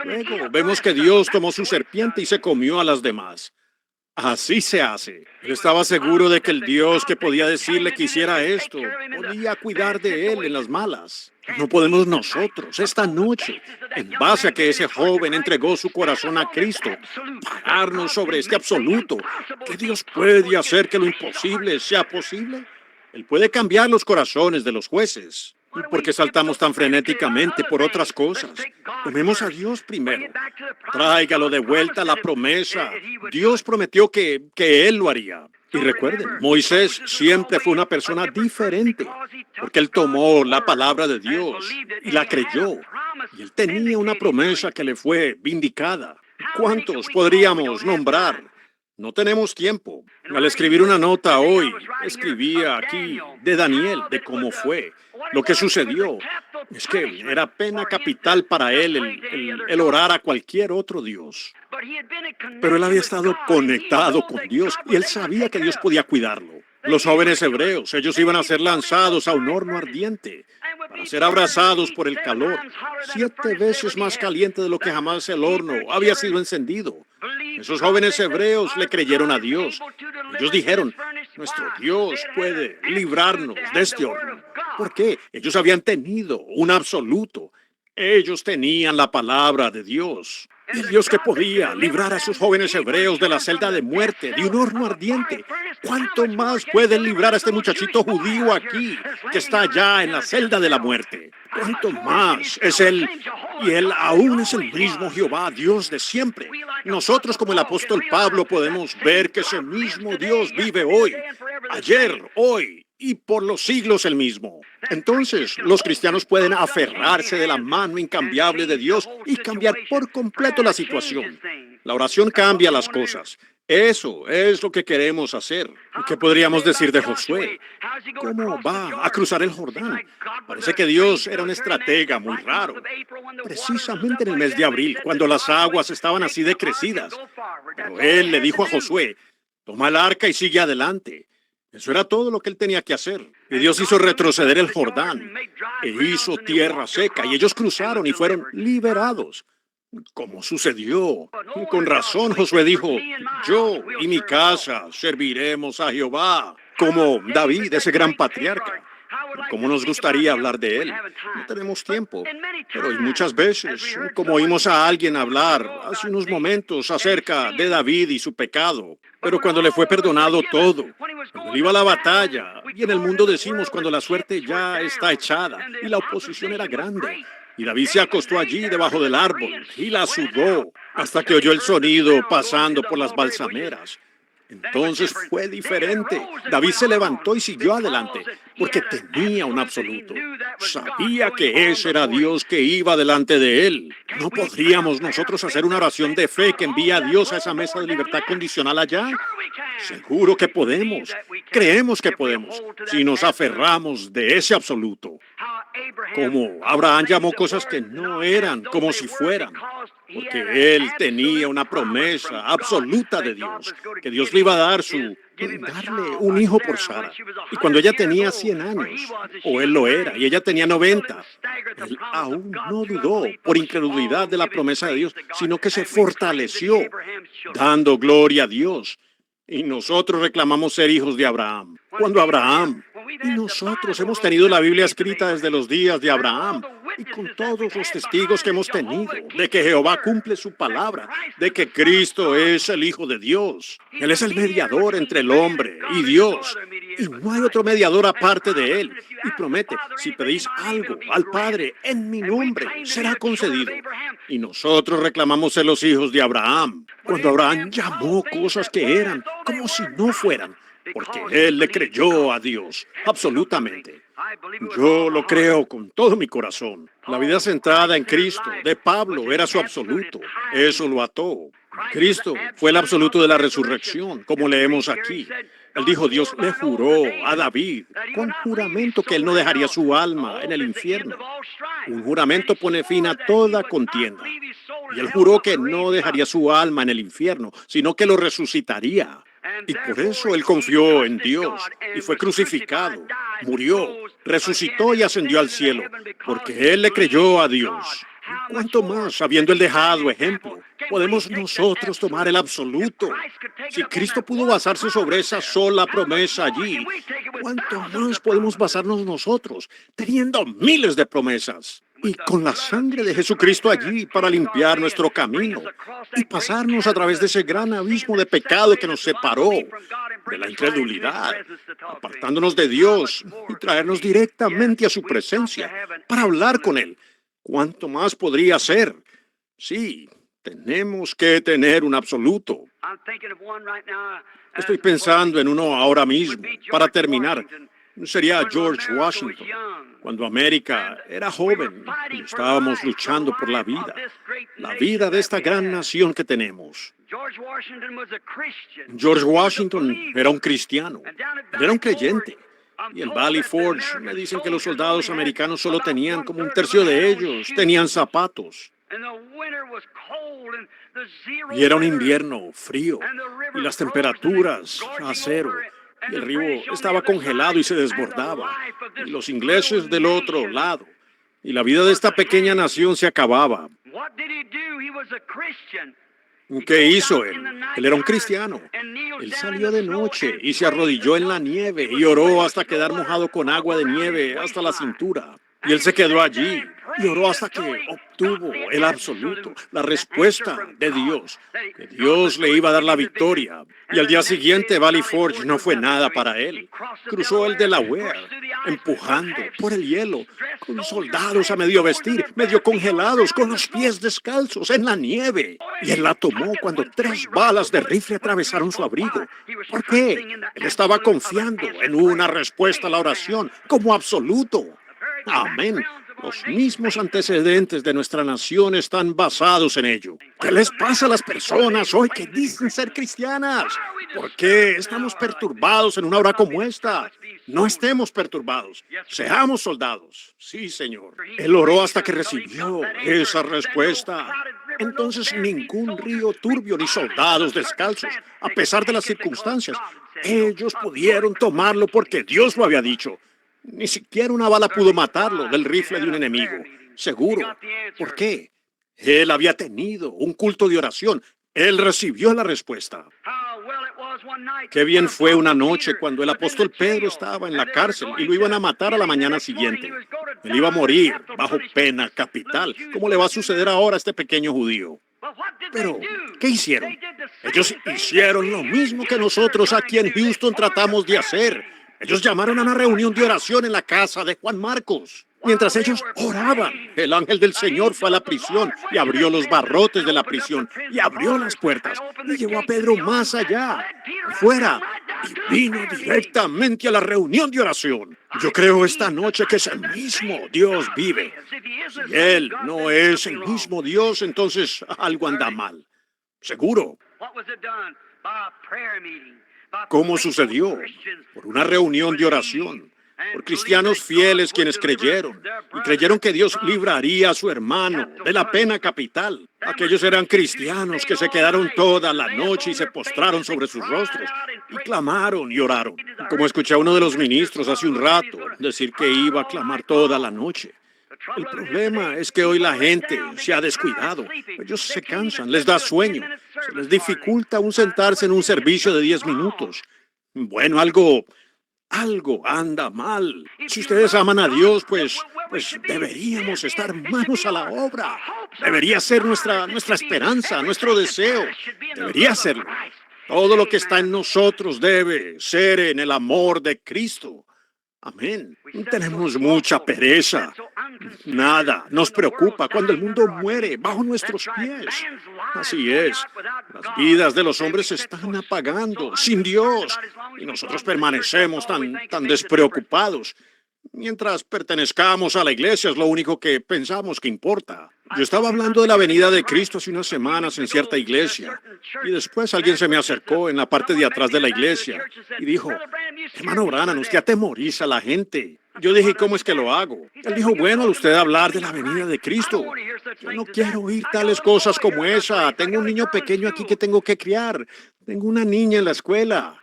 Luego vemos que Dios tomó su serpiente y se comió a las demás. Así se hace. Él estaba seguro de que el Dios que podía decirle que hiciera esto podía cuidar de él en las malas. No podemos nosotros, esta noche, en base a que ese joven entregó su corazón a Cristo, pararnos sobre este absoluto, que Dios puede hacer que lo imposible sea posible. Él puede cambiar los corazones de los jueces. ¿Por qué saltamos tan frenéticamente por otras cosas? Tomemos a Dios primero. Tráigalo de vuelta a la promesa. Dios prometió que Él lo haría. Y recuerden, Moisés siempre fue una persona diferente, porque él tomó la palabra de Dios y la creyó. Y él tenía una promesa que le fue vindicada. ¿Cuántos podríamos nombrar? No tenemos tiempo. Al escribir una nota hoy, escribía aquí de Daniel, de cómo fue, lo que sucedió. Es que era pena capital para él el orar a cualquier otro Dios. Pero él había estado conectado con Dios y él sabía que Dios podía cuidarlo. Los jóvenes hebreos, ellos iban a ser lanzados a un horno ardiente para ser abrazados por el calor, 7 veces más caliente de lo que jamás el horno había sido encendido. Esos jóvenes hebreos le creyeron a Dios. Ellos dijeron, nuestro Dios puede librarnos de este horno. ¿Por qué? Ellos habían tenido un absoluto. Ellos tenían la palabra de Dios. El Dios que podía librar a esos jóvenes hebreos de la celda de muerte, de un horno ardiente. ¿Cuánto más puede librar a este muchachito judío aquí, que está allá en la celda de la muerte? ¿Cuánto más es Él? Y Él aún es el mismo Jehová, Dios de siempre. Nosotros, como el apóstol Pablo, podemos ver que ese mismo Dios vive hoy, ayer, hoy y por los siglos el mismo. Entonces, los cristianos pueden aferrarse de la mano incambiable de Dios y cambiar por completo la situación. La oración cambia las cosas. Eso es lo que queremos hacer. ¿Qué podríamos decir de Josué? ¿Cómo va a cruzar el Jordán? Parece que Dios era un estratega muy raro. Precisamente en el mes de abril, cuando las aguas estaban así de crecidas. Pero él le dijo a Josué, toma el arca y sigue adelante. Eso era todo lo que él tenía que hacer. Y Dios hizo retroceder el Jordán e hizo tierra seca y ellos cruzaron y fueron liberados. ¿Cómo sucedió? Y con razón Josué dijo, yo y mi casa serviremos a Jehová. Como David, ese gran patriarca. ¿Cómo nos gustaría hablar de él? No tenemos tiempo, pero hay muchas veces, como oímos a alguien hablar hace unos momentos acerca de David y su pecado, pero cuando le fue perdonado todo, cuando él iba a la batalla, y en el mundo decimos cuando la suerte ya está echada y la oposición era grande, y David se acostó allí debajo del árbol y la sudó hasta que oyó el sonido pasando por las balsameras. Entonces fue diferente. David se levantó y siguió adelante, porque tenía un absoluto. Sabía que ese era Dios que iba delante de él. ¿No podríamos nosotros hacer una oración de fe que envía a Dios a esa mesa de libertad condicional allá? Seguro que podemos. Creemos que podemos, si nos aferramos de ese absoluto. Como Abraham llamó cosas que no eran como si fueran, porque él tenía una promesa absoluta de Dios, que Dios le iba a darle un hijo por Sara. Y cuando ella tenía 100 años, o él lo era, y ella tenía 90, él aún no dudó por incredulidad de la promesa de Dios, sino que se fortaleció, dando gloria a Dios. Y nosotros reclamamos ser hijos de Abraham. Cuando Abraham y nosotros hemos tenido la Biblia escrita desde los días de Abraham y con todos los testigos que hemos tenido de que Jehová cumple su palabra, de que Cristo es el Hijo de Dios. Él es el mediador entre el hombre y Dios. Y no hay otro mediador aparte de él. Y promete, si pedís algo al Padre en mi nombre, será concedido. Y nosotros reclamamos ser los hijos de Abraham. Cuando Abraham llamó cosas que eran como si no fueran, porque él le creyó a Dios, absolutamente. Yo lo creo con todo mi corazón. La vida centrada en Cristo de Pablo era su absoluto. Eso lo ató. Cristo fue el absoluto de la resurrección, como leemos aquí. Él dijo, Dios le juró a David con juramento que él no dejaría su alma en el infierno. Un juramento pone fin a toda contienda. Y él juró que no dejaría su alma en el infierno, sino que lo resucitaría. Y por eso él confió en Dios y fue crucificado, murió, resucitó y ascendió al cielo, porque él le creyó a Dios. ¿Cuánto más, habiendo él dejado ejemplo, podemos nosotros tomar el absoluto? Si Cristo pudo basarse sobre esa sola promesa allí, ¿cuánto más podemos basarnos nosotros, teniendo miles de promesas? Y con la sangre de Jesucristo allí para limpiar nuestro camino y pasarnos a través de ese gran abismo de pecado que nos separó de la incredulidad, apartándonos de Dios y traernos directamente a su presencia para hablar con Él. ¿Cuánto más podría ser? Sí, tenemos que tener un absoluto. Estoy pensando en uno ahora mismo, para terminar. Sería George Washington. Cuando América era joven y estábamos luchando por la vida de esta gran nación que tenemos. George Washington era un cristiano, era un creyente. Y en Valley Forge me dicen que los soldados americanos solo tenían como un tercio de ellos, tenían zapatos. Y era un invierno frío y las temperaturas a cero. Y el río estaba congelado y se desbordaba. Y los ingleses del otro lado. Y la vida de esta pequeña nación se acababa. ¿Qué hizo él? Él era un cristiano. Él salió de noche y se arrodilló en la nieve y oró hasta quedar mojado con agua de nieve hasta la cintura. Y él se quedó allí y oró hasta que obtuvo el absoluto, la respuesta de Dios, que Dios le iba a dar la victoria. Y al día siguiente, Valley Forge no fue nada para él. Cruzó el Delaware empujando por el hielo, con soldados a medio vestir, medio congelados, con los pies descalzos, en la nieve. Y él la tomó cuando 3 balas de rifle atravesaron su abrigo. ¿Por qué? Él estaba confiando en una respuesta a la oración, como absoluto. Amén. Los mismos antecedentes de nuestra nación están basados en ello. ¿Qué les pasa a las personas hoy que dicen ser cristianas? ¿Por qué estamos perturbados en una hora como esta? No estemos perturbados. Seamos soldados. Sí, Señor. Él oró hasta que recibió esa respuesta. Entonces ningún río turbio ni soldados descalzos, a pesar de las circunstancias, ellos pudieron tomarlo porque Dios lo había dicho. Ni siquiera una bala pudo matarlo del rifle de un enemigo. Seguro. ¿Por qué? Él había tenido un culto de oración. Él recibió la respuesta. Qué bien fue una noche cuando el apóstol Pedro estaba en la cárcel y lo iban a matar a la mañana siguiente. Él iba a morir bajo pena capital, como le va a suceder ahora a este pequeño judío. Pero, ¿qué hicieron? Ellos hicieron lo mismo que nosotros aquí en Houston tratamos de hacer. Ellos llamaron a una reunión de oración en la casa de Juan Marcos. Mientras ellos oraban, el ángel del Señor fue a la prisión y abrió los barrotes de la prisión y abrió las puertas y llevó a Pedro más allá, fuera, y vino directamente a la reunión de oración. Yo creo esta noche que ese mismo Dios vive. Si Él no es el mismo Dios, entonces algo anda mal. Seguro. ¿Cómo sucedió? Por una reunión de oración, por cristianos fieles quienes creyeron, y creyeron que Dios libraría a su hermano de la pena capital. Aquellos eran cristianos que se quedaron toda la noche y se postraron sobre sus rostros, y clamaron y oraron. Como escuché a uno de los ministros hace un rato decir que iba a clamar toda la noche. El problema es que hoy la gente se ha descuidado. Ellos se cansan, les da sueño. Se les dificulta aún sentarse en un servicio de 10 minutos. Bueno, algo anda mal. Si ustedes aman a Dios, pues deberíamos estar manos a la obra. Debería ser nuestra esperanza, nuestro deseo. Debería serlo. Todo lo que está en nosotros debe ser en el amor de Cristo. Amén. Tenemos mucha pereza. Nada nos preocupa cuando el mundo muere bajo nuestros pies. Así es. Las vidas de los hombres se están apagando sin Dios y nosotros permanecemos tan despreocupados. Mientras pertenezcamos a la iglesia es lo único que pensamos que importa. Yo estaba hablando de la venida de Cristo hace unas semanas en cierta iglesia y después alguien se me acercó en la parte de atrás de la iglesia y dijo: hermano Branham, usted atemoriza a la gente. Yo dije: ¿cómo es que lo hago? Él dijo: bueno, al usted hablar de la venida de Cristo, yo no quiero oír tales cosas como esa. Tengo un niño pequeño aquí que tengo que criar. Tengo una niña en la escuela.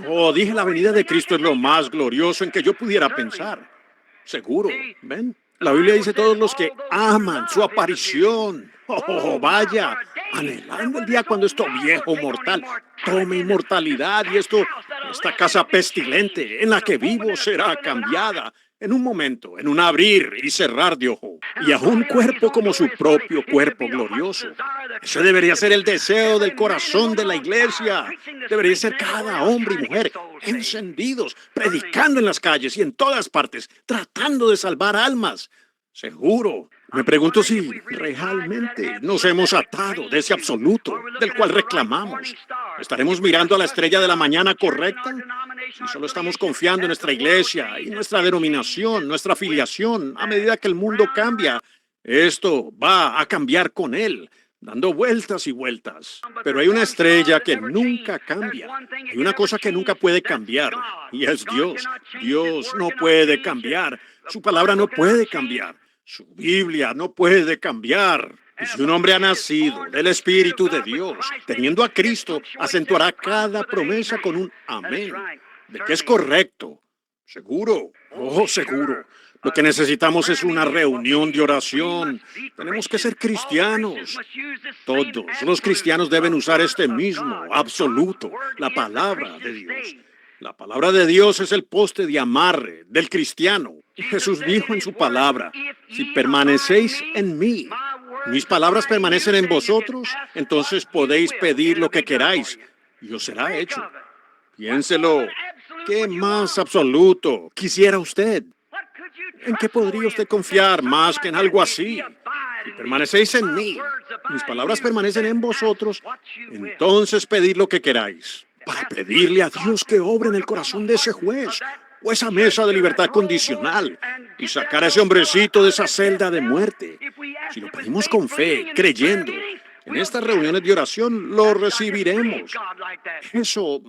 Oh, dije, la venida de Cristo es lo más glorioso en que yo pudiera pensar. Seguro, ¿ven? La Biblia dice: todos los que aman su aparición. Oh, vaya, anhelando el día cuando esto viejo mortal tome inmortalidad y esta casa pestilente en la que vivo será cambiada en un momento, en un abrir y cerrar de ojo, y a un cuerpo como su propio cuerpo glorioso. Ese debería ser el deseo del corazón de la iglesia. Debería ser cada hombre y mujer encendidos, predicando en las calles y en todas partes, tratando de salvar almas. Seguro. Me pregunto si realmente nos hemos atado de ese absoluto del cual reclamamos. ¿Estaremos mirando a la estrella de la mañana correcta? Si solo estamos confiando en nuestra iglesia y nuestra denominación, nuestra afiliación, a medida que el mundo cambia, esto va a cambiar con él, dando vueltas y vueltas. Pero hay una estrella que nunca cambia. Hay una cosa que nunca puede cambiar, y es Dios. Dios no puede cambiar. Su palabra no puede cambiar. Su Biblia no puede cambiar. Y si un hombre ha nacido del Espíritu de Dios, teniendo a Cristo, acentuará cada promesa con un amén. ¿De qué es correcto? Seguro. Oh, seguro. Lo que necesitamos es una reunión de oración. Tenemos que ser cristianos. Todos los cristianos deben usar este mismo absoluto, la palabra de Dios. La palabra de Dios es el poste de amarre del cristiano. Jesús dijo en su palabra: si permanecéis en mí, mis palabras permanecen en vosotros, entonces podéis pedir lo que queráis y os será hecho. Piénselo. ¿Qué más absoluto quisiera usted? ¿En qué podría usted confiar más que en algo así? Si permanecéis en mí, mis palabras permanecen en vosotros, entonces pedid lo que queráis. Para pedirle a Dios que obre en el corazón de ese juez o esa mesa de libertad condicional y sacar a ese hombrecito de esa celda de muerte. Si lo pedimos con fe, creyendo, en estas reuniones de oración lo recibiremos. Eso,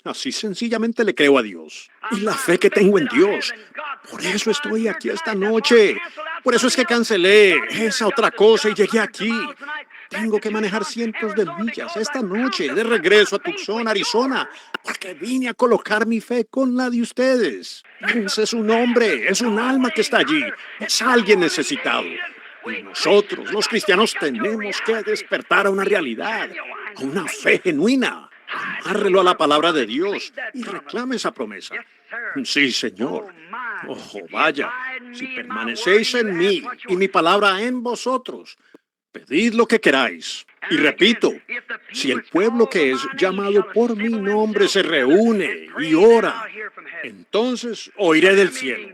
así sencillamente le creo a Dios. Y la fe que tengo en Dios. Por eso estoy aquí esta noche. Por eso es que cancelé esa otra cosa y llegué aquí. Tengo que manejar cientos de millas esta noche de regreso a Tucson, Arizona, porque vine a colocar mi fe con la de ustedes. Ese es un hombre, es un alma que está allí, es alguien necesitado. Y nosotros, los cristianos, tenemos que despertar a una realidad, a una fe genuina. Amárrelo a la palabra de Dios y reclame esa promesa. Sí, Señor. Oh, vaya, si permanecéis en mí y mi palabra en vosotros, pedid lo que queráis. Y repito, si el pueblo que es llamado por mi nombre se reúne y ora, entonces oiré del cielo.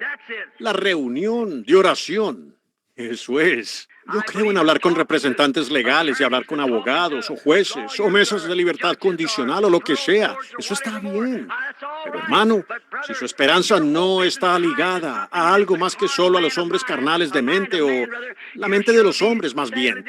La reunión de oración. Eso es. Yo creo en hablar con representantes legales y hablar con abogados o jueces o mesas de libertad condicional o lo que sea. Eso está bien. Pero hermano, si su esperanza no está ligada a algo más que solo a los hombres carnales de mente o la mente de los hombres más bien,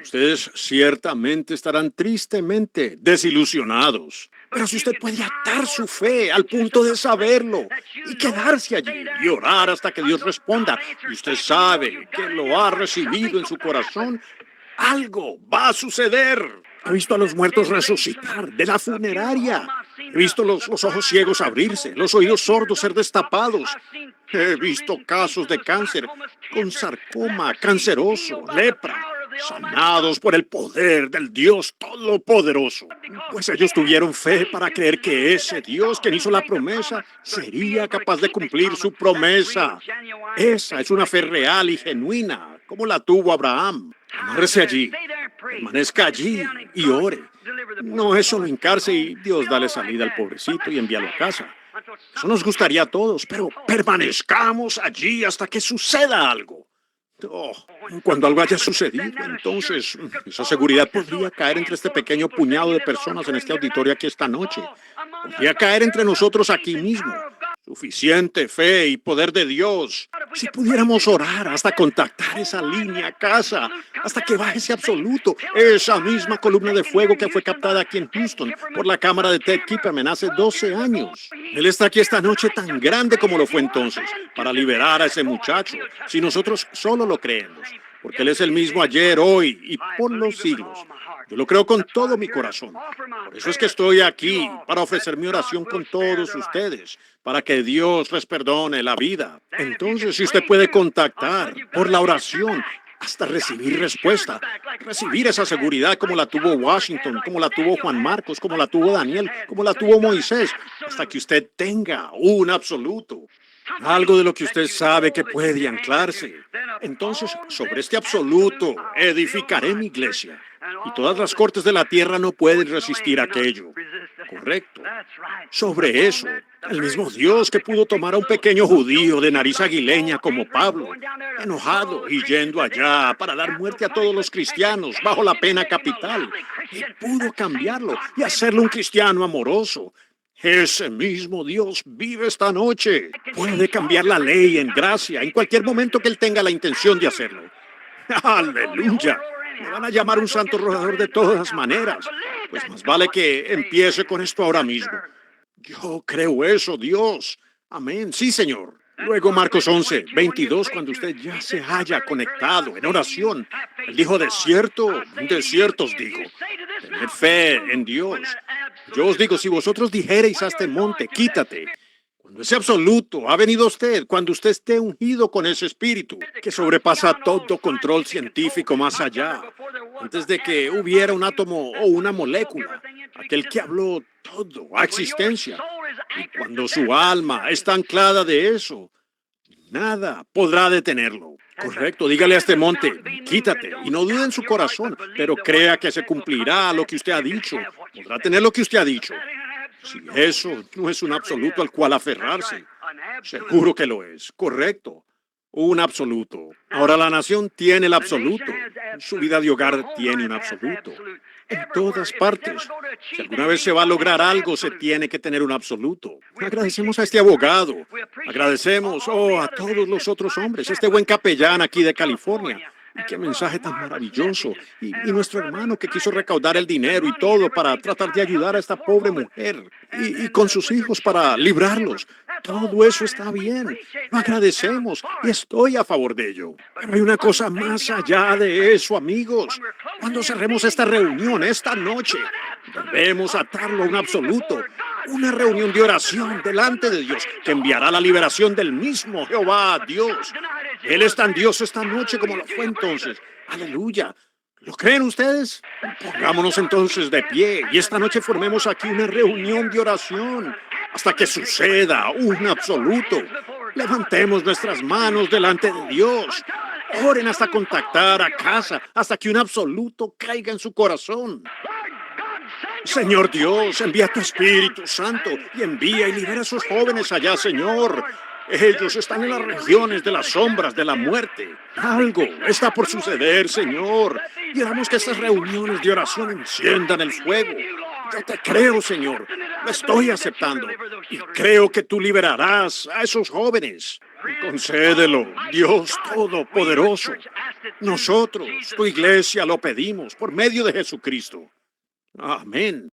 ustedes ciertamente estarán tristemente desilusionados. Pero si usted puede atar su fe al punto de saberlo y quedarse allí y orar hasta que Dios responda, y usted sabe que lo ha recibido en su corazón, algo va a suceder. He visto a los muertos resucitar de la funeraria. He visto los ojos ciegos abrirse, los oídos sordos ser destapados. He visto casos de cáncer con sarcoma canceroso, lepra, sanados por el poder del Dios Todopoderoso. Pues ellos tuvieron fe para creer que ese Dios quien hizo la promesa sería capaz de cumplir su promesa. Esa es una fe real y genuina, como la tuvo Abraham. Amárrese allí, permanezca allí y ore. No es solo hincarse y Dios dale salida al pobrecito y envíalo a casa. Eso nos gustaría a todos, pero permanezcamos allí hasta que suceda algo. Oh, cuando algo haya sucedido, entonces esa seguridad podría caer entre este pequeño puñado de personas en este auditorio aquí esta noche. Podría caer entre nosotros aquí mismo. Suficiente fe y poder de Dios. Si pudiéramos orar hasta contactar esa línea a casa, hasta que baje ese absoluto, esa misma columna de fuego que fue captada aquí en Houston por la cámara de Ted Kipperman hace 12 años. Él está aquí esta noche tan grande como lo fue entonces, para liberar a ese muchacho, si nosotros solo lo creemos, porque Él es el mismo ayer, hoy y por los siglos. Yo lo creo con todo mi corazón. Por eso es que estoy aquí, para ofrecer mi oración con todos ustedes, para que Dios les perdone la vida. Entonces, si usted puede contactar por la oración hasta recibir respuesta, recibir esa seguridad como la tuvo Washington, como la tuvo Juan Marcos, como la tuvo Daniel, como la tuvo Moisés, hasta que usted tenga un absoluto. Algo de lo que usted sabe que puede anclarse. Entonces, sobre este absoluto edificaré mi iglesia. Y todas las cortes de la tierra no pueden resistir aquello. Correcto. Sobre eso, el mismo Dios que pudo tomar a un pequeño judío de nariz aguileña como Pablo, enojado y yendo allá para dar muerte a todos los cristianos bajo la pena capital, y pudo cambiarlo y hacerlo un cristiano amoroso. Ese mismo Dios vive esta noche. Puede cambiar la ley en gracia en cualquier momento que Él tenga la intención de hacerlo. ¡Aleluya! Me van a llamar un santo rodador de todas maneras. Pues más vale que empiece con esto ahora mismo. Yo creo eso, Dios. Amén. Sí, Señor. Luego Marcos 11, 22, cuando usted ya se haya conectado en oración, Él dijo, de cierto os digo, tened fe en Dios. Yo os digo, si vosotros dijereis a este monte, quítate. Cuando ese absoluto ha venido a usted, cuando usted esté ungido con ese espíritu que sobrepasa todo control científico más allá, antes de que hubiera un átomo o una molécula, aquel que habló todo a existencia. Y cuando su alma está anclada de eso, nada podrá detenerlo. Correcto, dígale a este monte, quítate, y no dude en su corazón, pero crea que se cumplirá lo que usted ha dicho. Podrá tener lo que usted ha dicho. Si eso no es un absoluto al cual aferrarse, seguro que lo es, correcto. Un absoluto. Ahora la nación tiene el absoluto. Su vida de hogar tiene un absoluto. En todas partes. Si alguna vez se va a lograr algo, se tiene que tener un absoluto. Agradecemos a este abogado. Agradecemos, a todos los otros hombres. Este buen capellán aquí de California. Y qué mensaje tan maravilloso. Y nuestro hermano que quiso recaudar el dinero y todo para tratar de ayudar a esta pobre mujer. Y con sus hijos para librarlos. Todo eso está bien. Lo agradecemos y estoy a favor de ello. Pero hay una cosa más allá de eso, amigos. Cuando cerremos esta reunión esta noche, debemos atarlo a un absoluto. Una reunión de oración delante de Dios que enviará la liberación del mismo Jehová, Dios. Él es tan Dios esta noche como lo fue entonces. Aleluya. ¿Lo creen ustedes? Pongámonos entonces de pie y esta noche formemos aquí una reunión de oración hasta que suceda un absoluto. Levantemos nuestras manos delante de Dios. Oren hasta contactar a casa, hasta que un absoluto caiga en su corazón. Señor Dios, envía tu Espíritu Santo y envía y libera a esos jóvenes allá, Señor. Ellos están en las regiones de las sombras de la muerte. Algo está por suceder, Señor. Y hagamos que estas reuniones de oración enciendan el fuego. Yo te creo, Señor. Lo estoy aceptando. Y creo que tú liberarás a esos jóvenes. Concédelo, Dios Todopoderoso. Nosotros, tu iglesia, lo pedimos por medio de Jesucristo. Amén.